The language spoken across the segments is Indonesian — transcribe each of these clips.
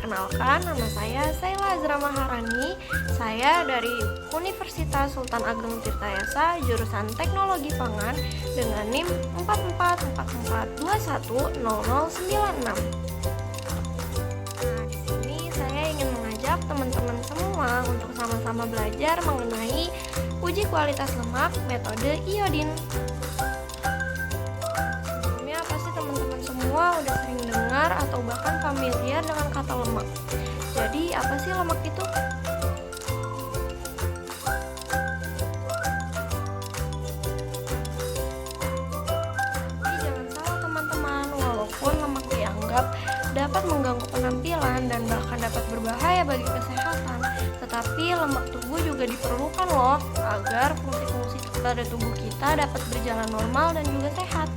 Perkenalkan, nama saya Sheila Azra Maharani. Saya dari Universitas Sultan Ageng Tirtayasa, jurusan Teknologi Pangan dengan NIM 4444210096. Nah, di sini saya ingin mengajak teman-teman semua untuk sama-sama belajar mengenai uji kualitas lemak metode iodin. Sebelumnya pasti teman-teman semua udah sering dengar atau bahkan familiar dengan kata lemak. Jadi apa sih lemak itu? Tapi jangan salah teman-teman, walaupun lemak dianggap dapat mengganggu penampilan dan bahkan dapat berbahaya bagi kesehatan, tetapi lemak tubuh juga diperlukan loh agar fungsi-fungsi pada tubuh kita dapat berjalan normal dan juga sehat.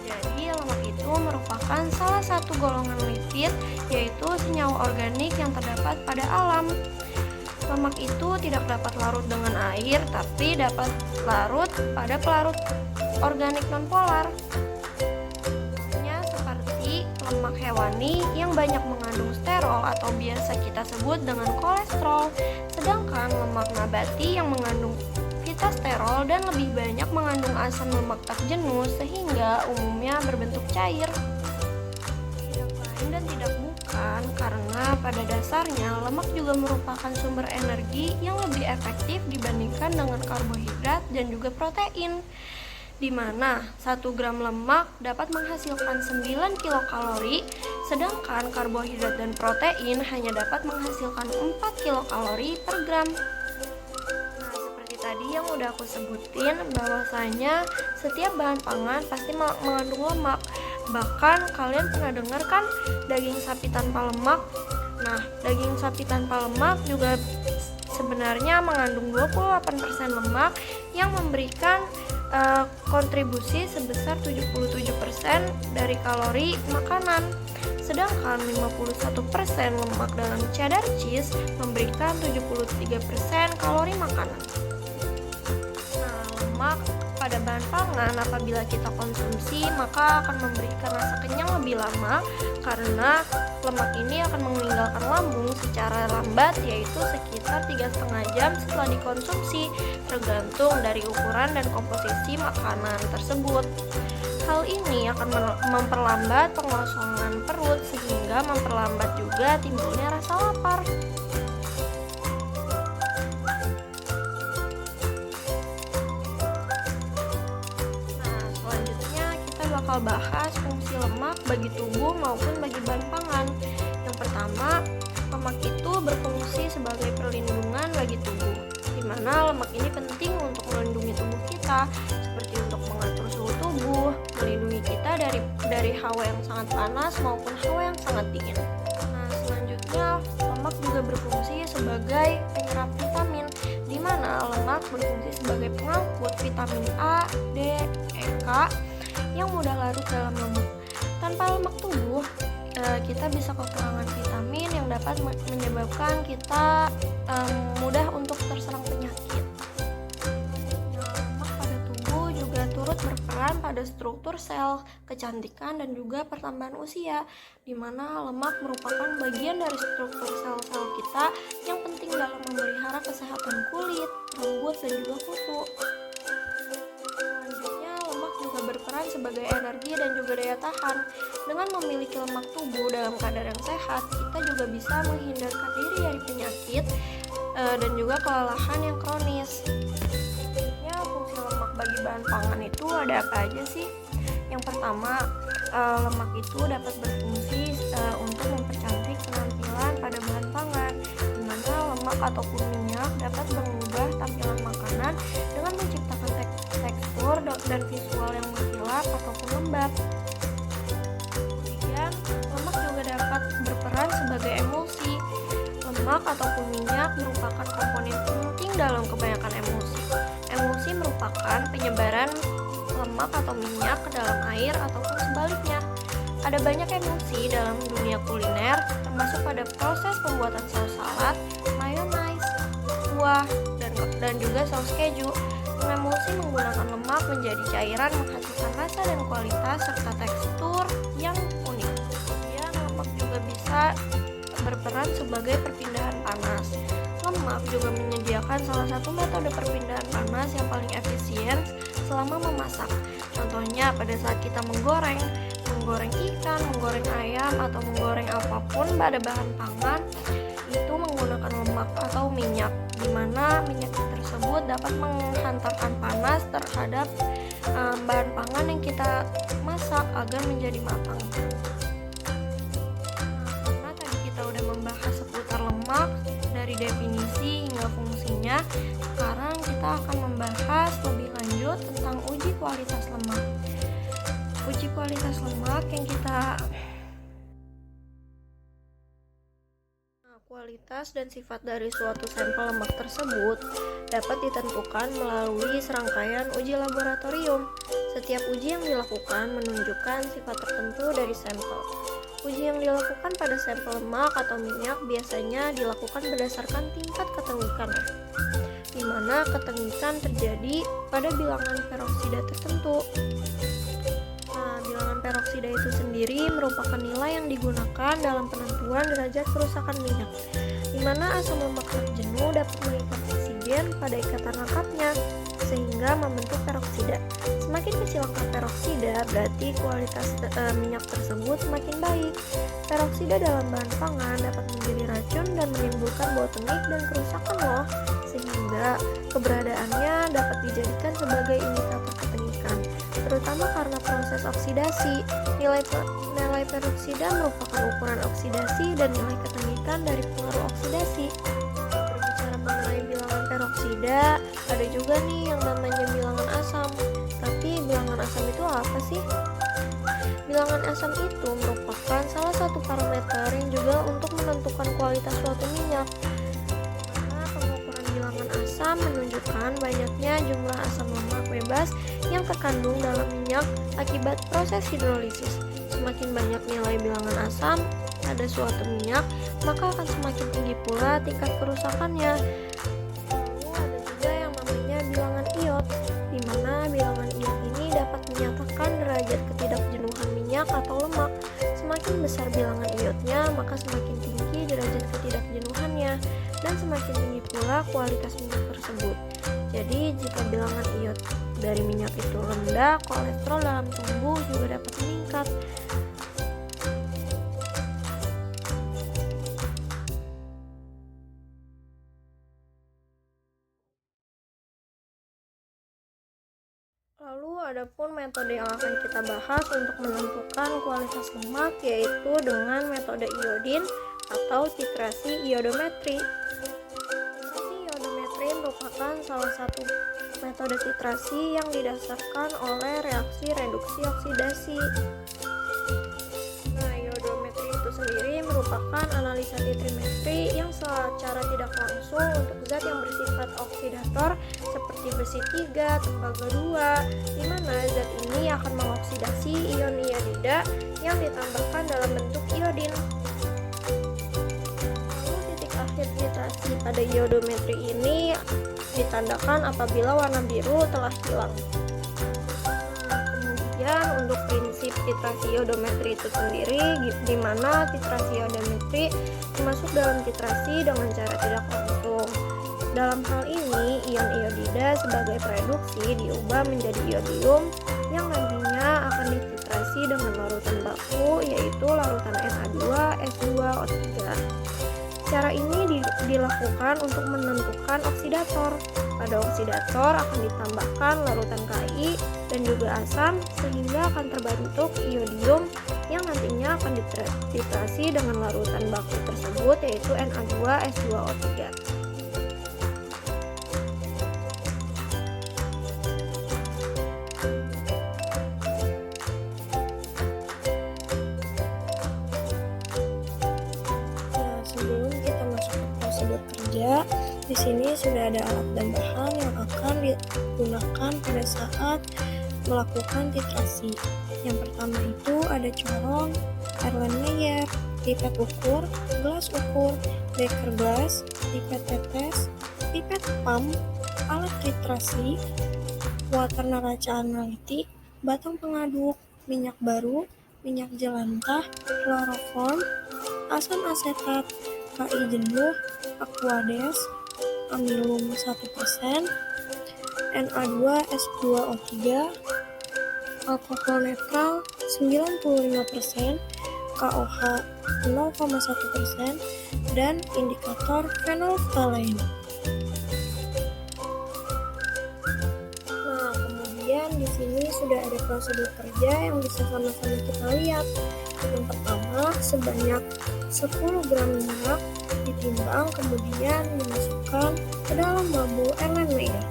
Jadi lemak itu merupakan salah satu golongan lipid, yaitu senyawa organik yang terdapat pada alam. Lemak itu tidak dapat larut dengan air, tapi dapat larut pada pelarut organik nonpolar. Seperti lemak hewani yang banyak mengandung sterol atau biasa kita sebut dengan kolesterol, sedangkan lemak nabati yang mengandung fitasterol dan lebih banyak mengandung asam lemak tak jenuh sehingga umumnya berbentuk cair. Tidak lain dan tidak bukan karena pada dasarnya lemak juga merupakan sumber energi yang lebih efektif dibandingkan dengan karbohidrat dan juga protein, di mana 1 gram lemak dapat menghasilkan 9 kilokalori, sedangkan karbohidrat dan protein hanya dapat menghasilkan 4 kilokalori per gram. Nah, seperti tadi yang udah aku sebutin, bahwasanya setiap bahan pangan pasti mengandung lemak. Bahkan kalian pernah dengar kan daging sapi tanpa lemak? Nah, daging sapi tanpa lemak juga sebenarnya mengandung 28% lemak yang memberikan kontribusi sebesar 77% dari kalori makanan. Sedangkan 51% lemak dalam cheddar cheese memberikan 73% kalori makanan. Nah, lemak pada bahan pangan apabila kita konsumsi maka akan memberikan rasa kenyang lebih lama karena lemak ini akan meninggalkan lambung secara lambat, yaitu sekitar 3,5 jam setelah dikonsumsi, tergantung dari ukuran dan komposisi makanan tersebut. Hal ini akan memperlambat pengosongan perut sehingga memperlambat juga timbulnya rasa lapar. Bakal bahas fungsi lemak bagi tubuh maupun bagi bahan pangan. Yang pertama, lemak itu berfungsi sebagai perlindungan bagi tubuh, di mana lemak ini penting untuk melindungi tubuh kita, seperti untuk mengatur suhu tubuh, melindungi kita dari hawa yang sangat panas maupun hawa yang sangat dingin. Nah, selanjutnya lemak juga berfungsi sebagai penyerap vitamin, di mana lemak berfungsi sebagai pengangkut vitamin A, D, E, K yang mudah larut dalam lemak. Tanpa lemak tubuh, kita bisa kekurangan vitamin yang dapat menyebabkan kita mudah untuk terserang penyakit. Lemak pada tubuh juga turut berperan pada struktur sel, kecantikan, dan juga pertambahan usia, di mana lemak merupakan bagian dari struktur sel-sel kita yang penting dalam memelihara kesehatan kulit, rambut, dan juga kuku. Berperan sebagai energi dan juga daya tahan. Dengan memiliki lemak tubuh dalam kadar yang sehat, kita juga bisa menghindarkan diri dari penyakit dan juga kelelahan yang kronis. Sebenarnya fungsi lemak bagi bahan pangan itu ada apa aja sih? Yang pertama, lemak itu dapat berfungsi untuk mempercantik penampilan pada bahan pangan, di mana lemak ataupun minyak dapat mengubah tampilan makanan dengan menciptakan tekstur dan visual yang berkilat ataupun lembab. Kemudian, lemak juga dapat berperan sebagai emulsi. Lemak ataupun minyak merupakan komponen penting dalam kebanyakan emulsi. Emulsi merupakan penyebaran lemak atau minyak ke dalam air ataupun sebaliknya. Ada banyak emulsi dalam dunia kuliner, termasuk pada proses pembuatan saus salad, mayonnaise, kuah, dan juga saus keju. Emulsi menggunakan lemak menjadi cairan menghasilkan rasa dan kualitas serta tekstur yang unik. Kemudian lemak juga bisa bisa berperan sebagai perpindahan panas. Lemak juga menyediakan salah satu metode perpindahan panas yang paling efisien selama memasak. Contohnya pada saat kita menggoreng ikan, menggoreng ayam, atau menggoreng apapun pada bahan pangan, itu menggunakan lemak atau minyak, di mana minyak tersebut dapat menghantarkan panas terhadap bahan pangan yang kita masak agar menjadi matang. Karena tadi kita udah membahas seputar lemak dari definisi hingga fungsinya, sekarang kita akan membahas lebih lanjut tentang uji kualitas lemak. Uji kualitas lemak yang kualitas dan sifat dari suatu sampel lemak tersebut dapat ditentukan melalui serangkaian uji laboratorium. Setiap uji yang dilakukan menunjukkan sifat tertentu dari sampel. Uji yang dilakukan pada sampel lemak atau minyak biasanya dilakukan berdasarkan tingkat ketengikannya, di mana ketengikan terjadi pada bilangan peroksida tertentu. Bilangan peroksida itu sendiri merupakan nilai yang digunakan dalam penentuan derajat kerusakan minyak, di mana asam lemak terjenuh dapat mengikat oksigen pada ikatan lengkapnya sehingga membentuk peroksida. Semakin kecil angka peroksida, berarti kualitas minyak tersebut semakin baik. Peroksida dalam bahan pangan dapat menjadi racun dan menimbulkan bau tengik dan kerusakan loh, sehingga keberadaannya dapat dijadikan sebagai indikator ketengikan, terutama karena proses oksidasi. Nilai peroksida merupakan ukuran oksidasi dan nilai ketengikan dari pengaruh oksidasi. Berbicara mengenai bilangan peroksida, ada juga nih yang namanya bilangan asam. Tapi bilangan asam itu apa sih? Bilangan asam itu merupakan salah satu parameter yang juga untuk menentukan kualitas suatu minyak. Karena pengukuran bilangan asam menunjukkan banyaknya jumlah asam lemak bebas yang terkandung dalam minyak akibat proses hidrolisis. Semakin banyak nilai bilangan asam pada suatu minyak, maka akan semakin tinggi pula tingkat kerusakannya. Lalu ada juga yang namanya bilangan iod, di mana bilangan iod ini dapat menyatakan derajat ketidakjenuhan minyak atau lemak. Semakin besar bilangan iodnya, maka semakin tinggi derajat ketidakjenuhannya, dan semakin tinggi pula kualitas minyak tersebut. Jadi jika bilangan iod dari minyak itu rendah, kolesterol dalam tubuh juga dapat meningkat. Lalu adapun metode yang akan kita bahas untuk menentukan kualitas lemak, yaitu dengan metode iodin atau titrasi iodometri. Titrasi iodometri merupakan salah satu metode titrasi yang didasarkan oleh reaksi reduksi oksidasi. Iodometri itu sendiri merupakan analisa titrimetri yang secara tidak langsung untuk zat yang bersifat oksidator seperti besi 3, tembaga 2, di mana zat ini akan mengoksidasi ion iodida yang ditambahkan dalam bentuk iodin. Lalu titik akhir titrasi pada iodometri ini ditandakan apabila warna biru telah hilang. Kemudian untuk prinsip titrasi iodometri itu sendiri, di mana titrasi iodometri termasuk dalam titrasi dengan cara tidak langsung. Dalam hal ini, ion iodida sebagai produksi diubah menjadi iodium yang nantinya akan dititrasi dengan larutan baku, yaitu larutan Na2S2O3. Cara ini dilakukan untuk menentukan oksidator. Pada oksidator akan ditambahkan larutan Ki dan juga asam sehingga akan terbentuk iodium yang nantinya akan dititrasi dengan larutan baku tersebut, yaitu Na2S2O3. Di sini sudah ada alat dan bahan yang akan digunakan pada saat melakukan titrasi. Yang pertama itu ada corong, Erlenmeyer, pipet ukur, gelas ukur, beker gelas, pipet tetes, pipet pump, alat titrasi, water neraca analitik, batang pengaduk, minyak baru, minyak jelantah, kloroform, asam asetat, KI jenuh, Aquades, amilum 1%, Na2S2O3, alkohol netral 95%, KOH 0,1%, dan indikator fenolftalein. Nah, kemudian di sini sudah ada prosedur kerja yang bisa sama-sama kita lihat. Yang pertama, sebanyak 10 gram minyak ditimbang kemudian dimasukkan ke dalam labu Erlenmeyer.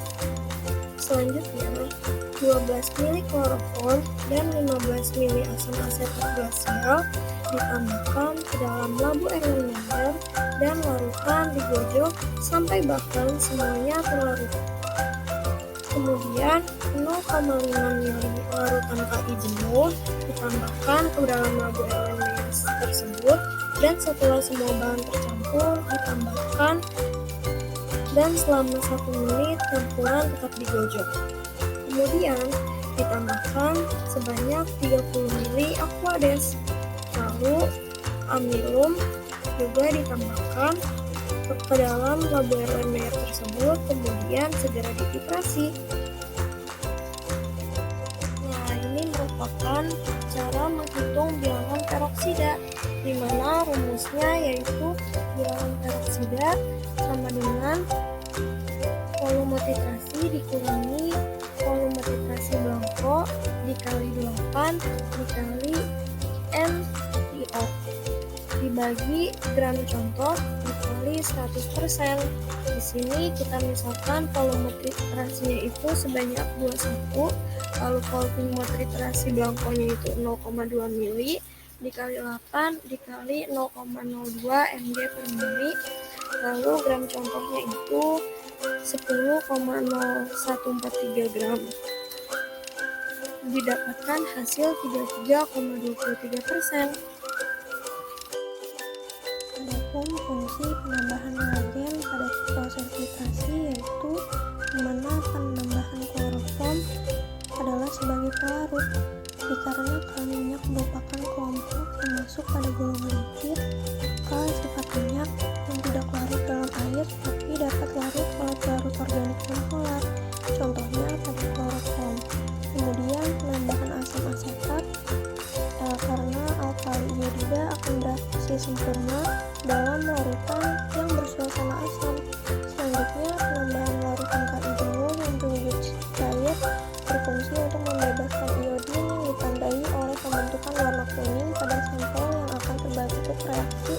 Selanjutnya, 12 ml kloroform dan 15 ml asam asetat glasial ditambahkan ke dalam labu Erlenmeyer dan larutan digojok sampai bahkan semuanya terlarut. Kemudian 0,5 ml larutan KI jenuh ditambahkan ke dalam labu Erlenmeyer tersebut dan setelah semua bahan tercampur ditambahkan dan selama 1 menit campuran tetap digojok. Kemudian ditambahkan sebanyak 30 ml Aquades. Lalu amilum juga ditambahkan ke dalam labu Erlenmeyer tersebut kemudian segera dititrasi. Nah, ini merupakan cara menghitung bilangan peroksida, di mana rumusnya yaitu bilangan peroksida sama dengan volume titrasi dikurangi volume titrasi blanko dikali 8 dikali NiO dibagi gram contoh dikali 100%. Di sini kita misalkan volume titrasinya itu sebanyak 21, lalu volume titrasi blankonya itu 0,2 mili dikali 8 dikali 0,02 mg per mili, lalu gram contohnya itu 10,0143 gram. Didapatkan hasil 33,23%. Adapun fungsi penambahan reagen pada proses titrasi yaitu di mana penambahan kloroform adalah sebagai pelarut. Dikarenakan minyak merupakan kelompok yang masuk pada golongan likid, maka sifat minyak yang tidak larut dalam air tapi dapat larut oleh pelarut organik non-polar, contohnya pada kloroform. Kemudian penambahan asam asetat karena alkali iodida akan bereaksi sempurna dalam larutan yang bersuasana asam. Selanjutnya, penambahan larutan KI jenuh yang berwujud cair berfungsi untuk membebaskan iodin yang ditandai oleh pembentukan warna kuning pada sampel yang akan terbentuk reaksi.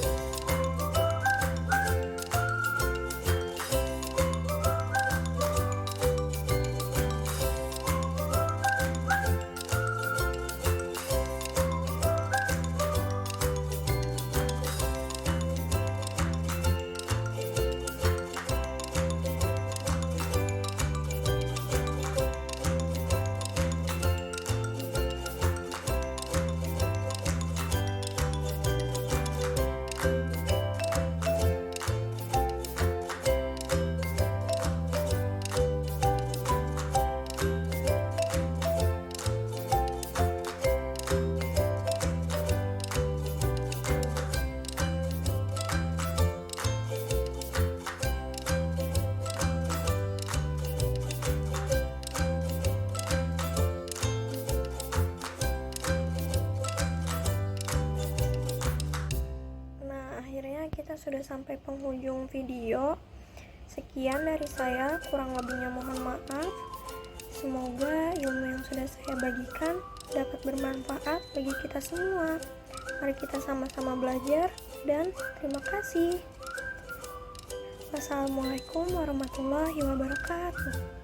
Kita sudah sampai penghujung video. Sekian dari saya, kurang lebihnya mohon maaf. Semoga ilmu yang sudah saya bagikan dapat bermanfaat bagi kita semua. Mari kita sama-sama belajar dan terima kasih. Wassalamualaikum warahmatullahi wabarakatuh.